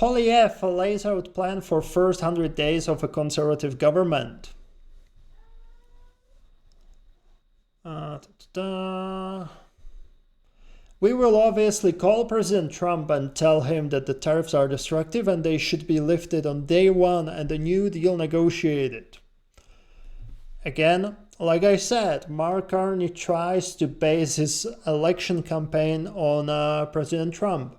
Poilievre lays out plan for first 100 days of a conservative government. We will obviously call President Trump and tell him that the tariffs are destructive and they should be lifted on day one and a new deal negotiated. Again, like I said, Mark Carney tries to base his election campaign on President Trump.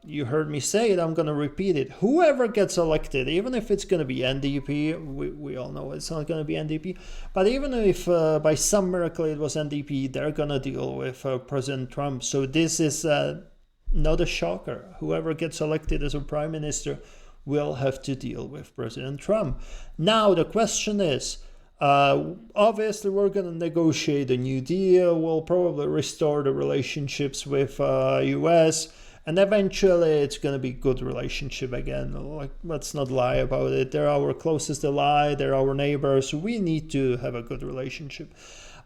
You heard me say it, I'm going to repeat it. Whoever gets elected, even if it's going to be NDP, we all know it's not going to be NDP, but even if by some miracle it was NDP, they're going to deal with President Trump. So this is not a shocker. Whoever gets elected as a prime minister will have to deal with President Trump. Now the question is, obviously we're going to negotiate a new deal. We'll probably restore the relationships with US. And eventually it's going to be good relationship again. Like, let's not lie about it. They're our closest ally. They're our neighbors. We need to have a good relationship.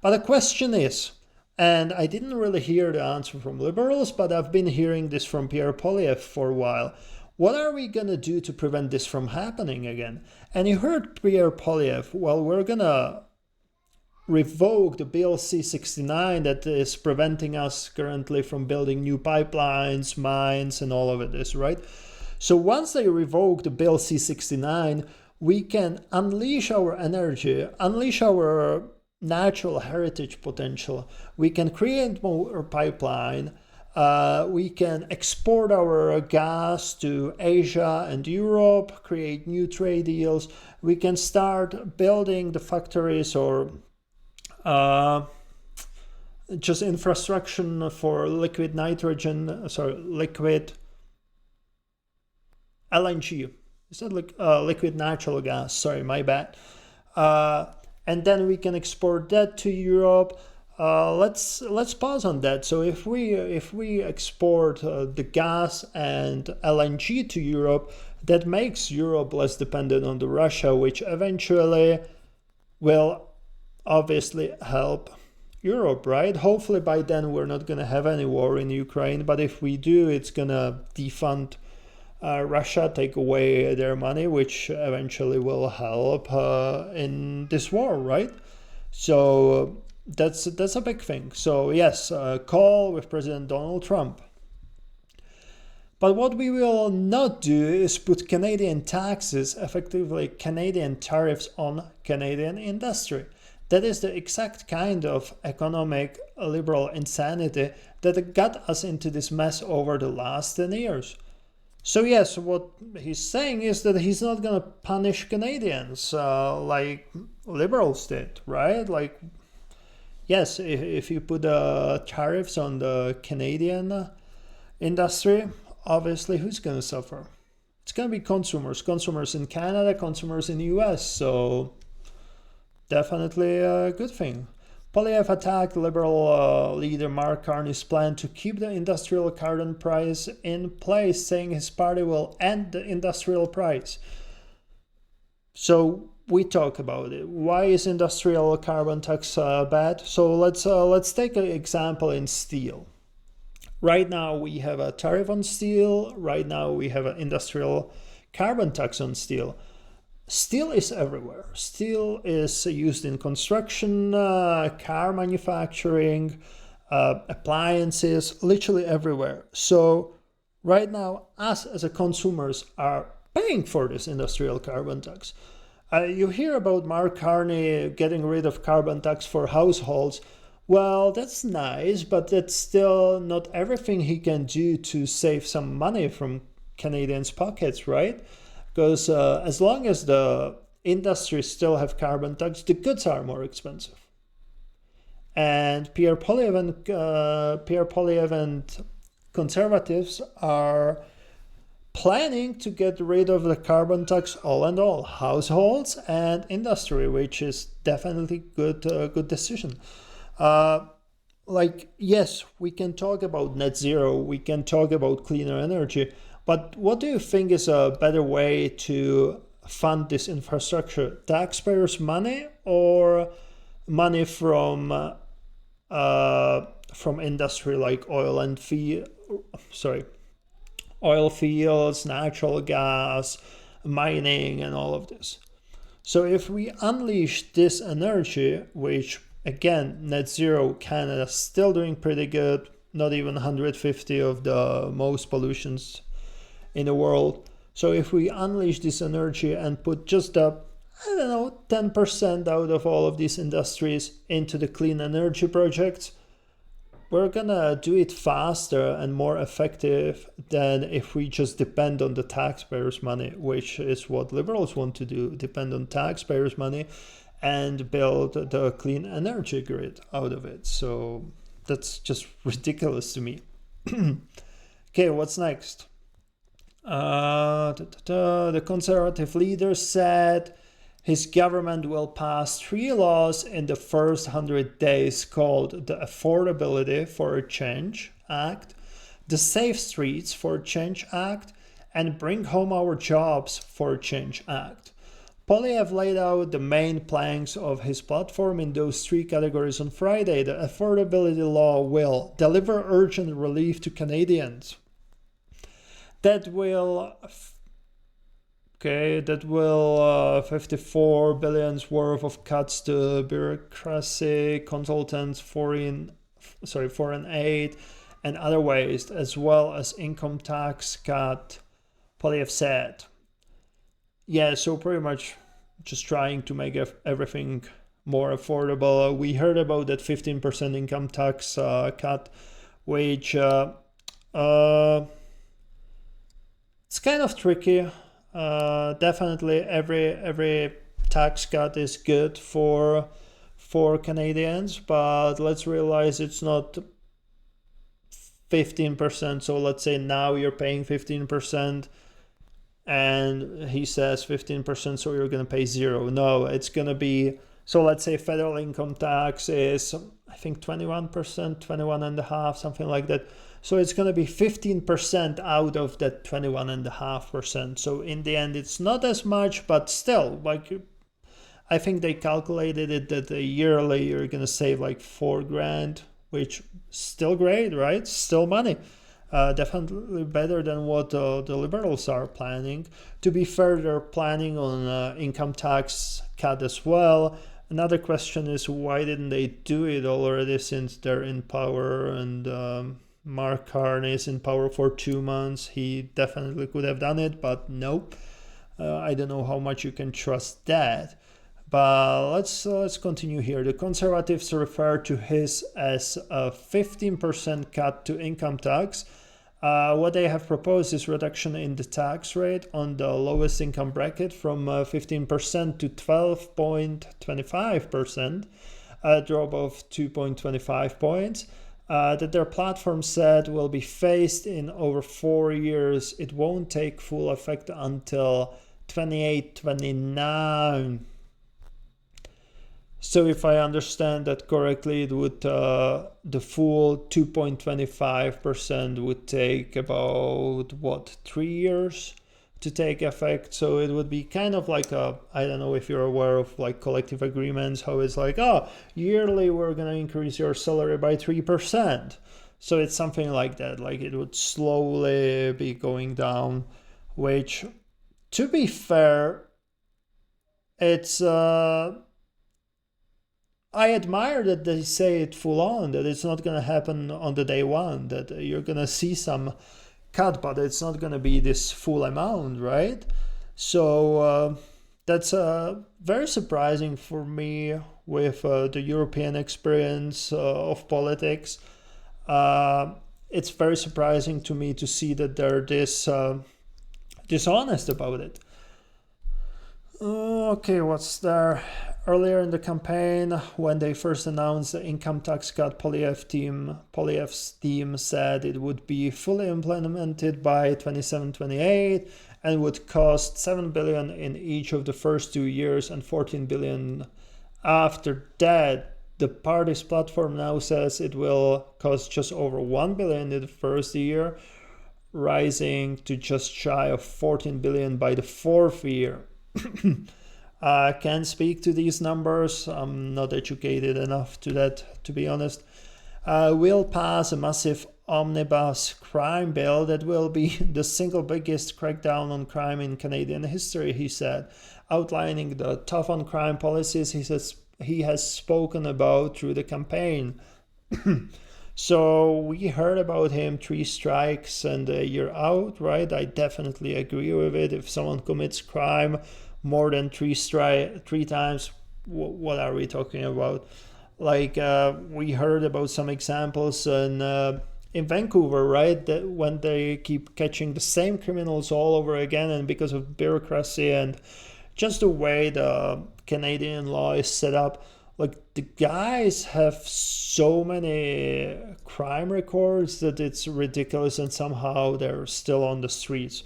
But the question is, and I didn't really hear the answer from liberals, but I've been hearing this from Pierre Poilievre for a while. What are we going to do to prevent this from happening again? And you heard Pierre Poilievre, well, we're going to revoke the Bill C-69 that is preventing us currently from building new pipelines, mines, and all of this, right? So once they revoke the Bill C-69, we can unleash our energy, unleash our natural heritage potential. We can create more pipeline. We can export our gas to Asia and Europe, create new trade deals. We can start building the factories or just infrastructure for liquid LNG. Is that like liquid natural gas? Sorry, my bad. And then we can export that to Europe. Let's pause on that. So if we export the gas and LNG to Europe, that makes Europe less dependent on the Russia, which eventually will obviously help Europe, right? Hopefully by then we're not going to have any war in Ukraine, but if we do, it's going to defund Russia, take away their money, which eventually will help in this war, right? So that's a big thing. So yes, call with President Donald Trump. But what we will not do is put Canadian taxes, effectively Canadian tariffs on Canadian industry. That is the exact kind of economic liberal insanity that got us into this mess over the last 10 years. So yes, what he's saying is that he's not going to punish Canadians like liberals did, right? Like, yes, if you put tariffs on the Canadian industry, obviously who's going to suffer? It's going to be consumers in Canada, consumers in the US. So definitely a good thing. Poilievre attacked Liberal leader Mark Carney's plan to keep the industrial carbon price in place, saying his party will end the industrial price. So we talk about it. Why is industrial carbon tax bad? So let's take an example in steel. Right now we have a tariff on steel. Right now we have an industrial carbon tax on steel. Steel is everywhere. Steel is used in construction, car manufacturing, appliances, literally everywhere. So right now, us as a consumers are paying for this industrial carbon tax. You hear about Mark Carney getting rid of carbon tax for households. Well, that's nice, but that's still not everything he can do to save some money from Canadians' pockets, right? Because as long as the industry still have carbon tax, the goods are more expensive. And Pierre Poilievre and conservatives are planning to get rid of the carbon tax all and all, households and industry, which is definitely good decision. Yes, we can talk about net zero, we can talk about cleaner energy, but what do you think is a better way to fund this infrastructure? Taxpayers' money or money from industry like oil oil fields, natural gas, mining, and all of this. So if we unleash this energy, which again, net zero, Canada still doing pretty good, not even 150 of the most pollutions in the world. So if we unleash this energy and put just 10% out of all of these industries into the clean energy projects, we're gonna do it faster and more effective than if we just depend on the taxpayers' money, which is what liberals want to do, depend on taxpayers' money and build the clean energy grid out of it. So that's just ridiculous to me. Okay, what's next? The conservative leader said his government will pass 3 laws in the first 100 days called the Affordability for a Change Act, the Safe Streets for a Change Act, and Bring Home Our Jobs for a Change Act. Poilievre laid out the main planks of his platform in those 3 categories on Friday. The affordability law will deliver urgent relief to Canadians. That will 54 billions worth of cuts to bureaucracy, consultants, foreign aid, and other waste, as well as income tax cut, Poilievre said. Yeah, so pretty much just trying to make everything more affordable. We heard about that 15% income tax cut, which it's kind of tricky. Definitely every tax cut is good for Canadians, but let's realize it's not 15%. So let's say now you're paying 15%, and he says 15%, so you're going to pay 0. No, it's going to be, so let's say federal income tax is, I think 21%, 21.5%, something like that. So it's going to be 15% out of that 21.5%. So in the end, it's not as much, but still, like, I think they calculated it that yearly you're going to save like $4,000, which still great, right? Still money. Definitely better than what the liberals are planning. To be fair, they're planning on income tax cut as well. Another question is, why didn't they do it already since they're in power? And Mark Carney is in power for 2 months. He definitely could have done it, but no. I don't know how much you can trust that. But let's continue here. The Conservatives refer to his as a 15% cut to income tax. What they have proposed is reduction in the tax rate on the lowest income bracket from 15% to 12.25%, a drop of 2.25 points. That their platform said will be phased in over 4 years. It won't take full effect until 28-29. So if I understand that correctly, it would the full 2.25% would take about 3 years to take effect. So it would be kind of like I don't know if you're aware of like collective agreements, how it's like, yearly we're gonna increase your salary by 3%. So it's something like that. Like it would slowly be going down, which, to be fair, it's I admire that they say it full on, that it's not going to happen on the day one, that you're going to see some cut, but it's not going to be this full amount, right? So that's very surprising for me with the European experience of politics. It's very surprising to me to see that they're this dishonest about it. Okay, what's there? Earlier in the campaign, when they first announced the income tax cut, Poilievre's team said it would be fully implemented by 27-28 and would cost $7 billion in each of the first 2 years and $14 billion after that. The party's platform now says it will cost just over $1 billion in the first year, rising to just shy of $14 billion by the 4th year. I can't speak to these numbers. I'm not educated enough to that, to be honest. will pass a massive omnibus crime bill that will be the single biggest crackdown on crime in Canadian history, he said, outlining the tough on crime policies he has spoken about through the campaign. So we heard about him 3 strikes and you're out, right? I definitely agree with it. If someone commits crime more than 3 times, what are we talking about? Like we heard about some examples in Vancouver, right? That when they keep catching the same criminals all over again, and because of bureaucracy and just the way the Canadian law is set up, like the guys have so many crime records that it's ridiculous, and somehow they're still on the streets.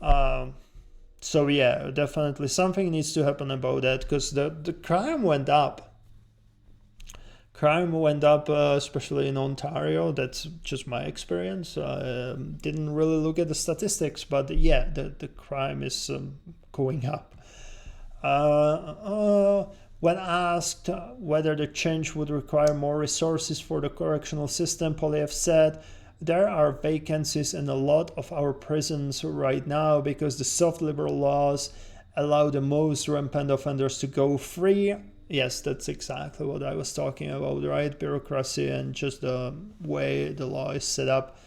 So yeah, definitely something needs to happen about that, because the crime went up. Crime went up, especially in Ontario. That's just my experience. Didn't really look at the statistics, but yeah, the crime is going up. When asked whether the change would require more resources for the correctional system, Poilievre said, "There are vacancies in a lot of our prisons right now because the soft liberal laws allow the most rampant offenders to go free." Yes, that's exactly what I was talking about, right? Bureaucracy and just the way the law is set up.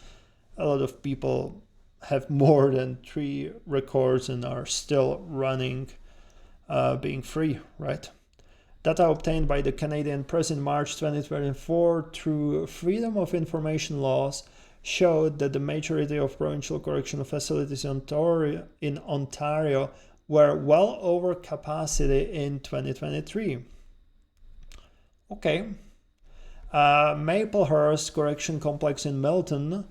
A lot of people have more than 3 records and are still running, being free, right? Data obtained by the Canadian Press in March 2024 through Freedom of Information laws showed that the majority of provincial correctional facilities in Ontario were well over capacity in 2023. Okay. Maplehurst Correction Complex in Milton,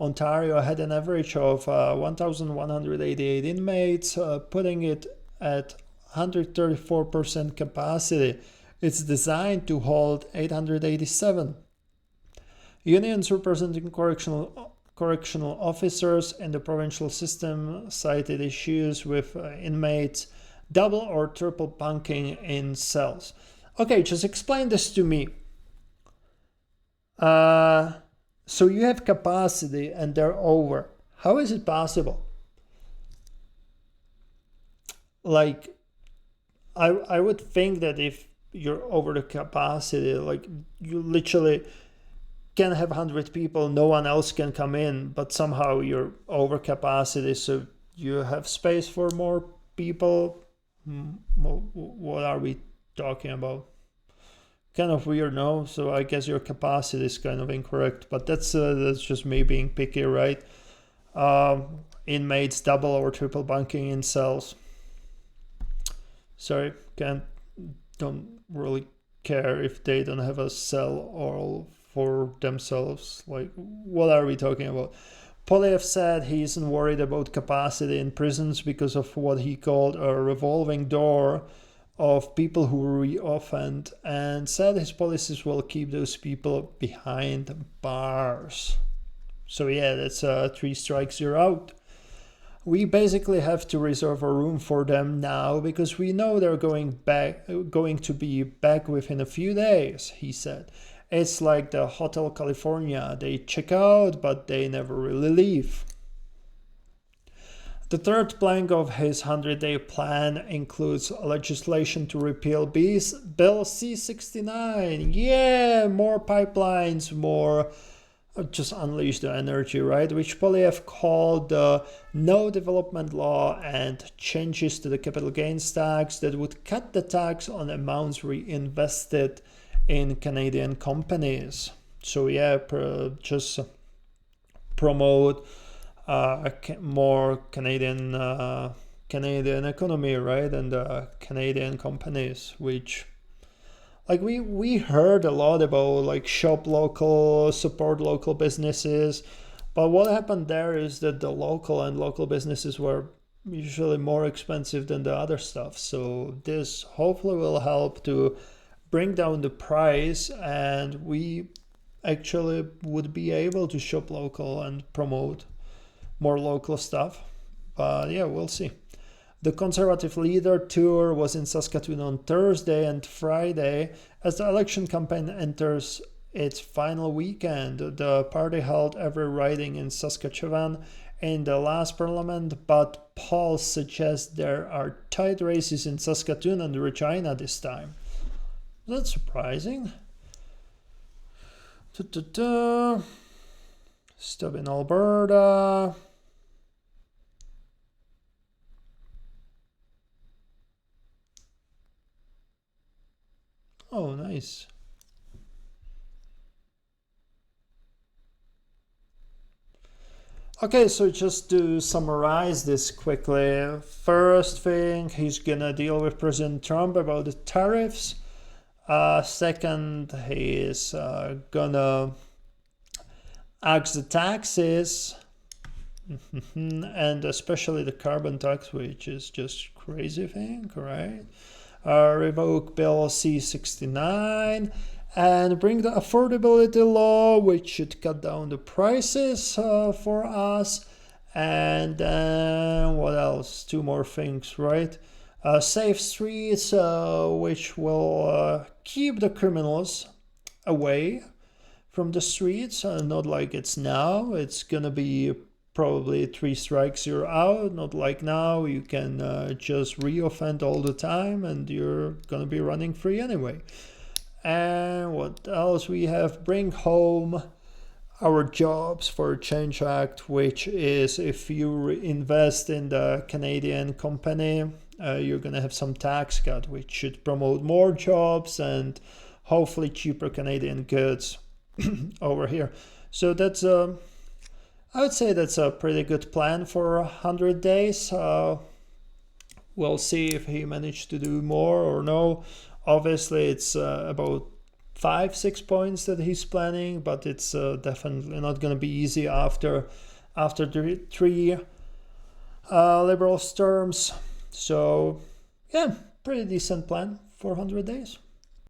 Ontario had an average of 1,188 inmates, putting it at 134% capacity. It's designed to hold 887. Unions representing correctional officers in the provincial system cited issues with inmates double or triple bunking in cells. Okay, just explain this to me. So you have capacity and they're over. How is it possible? Like, I would think that if you're over the capacity, like you literally can have 100 people, no one else can come in, but somehow you're over capacity, so you have space for more people. What are we talking about? Kind of weird, no? So I guess your capacity is kind of incorrect, but that's just me being picky, right? Inmates double or triple bunking in cells. Sorry, don't really care if they don't have a cell all for themselves. Like, what are we talking about? Poilievre said he isn't worried about capacity in prisons because of what he called a revolving door of people who re-offend, and said his policies will keep those people behind bars. So yeah, that's 3 strikes, you're out. We basically have to reserve a room for them now because we know they're going to be back within a few days, he said. It's like the Hotel California. They check out, but they never really leave. The third plank of his 100-day plan includes legislation to repeal Bill C-69. Yeah, more pipelines, more... just unleash the energy, right? Which Poilievre called the No Development Law, and changes to the capital gains tax that would cut the tax on amounts reinvested in Canadian companies. So yeah, just promote more Canadian economy, right? And Canadian companies, which... like we heard a lot about like shop local, support local businesses, but what happened there is that the local businesses were usually more expensive than the other stuff. So this hopefully will help to bring down the price, and we actually would be able to shop local and promote more local stuff. But yeah, we'll see. The Conservative Leader Tour was in Saskatoon on Thursday and Friday as the election campaign enters its final weekend. The party held every riding in Saskatchewan in the last parliament, but polls suggest there are tight races in Saskatoon and Regina this time. That's surprising. Stop in Alberta. Oh, nice. Okay, so just to summarize this quickly, first thing, he's gonna deal with President Trump about the tariffs. Second, he is gonna axe the taxes, and especially the carbon tax, which is just crazy thing, right? Revoke Bill C-69 and bring the affordability law, which should cut down the prices for us. And then what else? Two more things, right? Safe streets, which will keep the criminals away from the streets, not like it's now. It's gonna be probably 3 strikes you're out, not like now you can just reoffend all the time and you're gonna be running free anyway. And what else we have? Bring home our jobs for Change Act, which is if you invest in the Canadian company, you're gonna have some tax cut, which should promote more jobs and hopefully cheaper Canadian goods over here. So that's I would say that's a pretty good plan for 100 days. We'll see if he managed to do more or no. Obviously, it's about 5-6 points that he's planning, but it's definitely not going to be easy after the 3 Liberals terms. So, yeah, pretty decent plan for 100 days.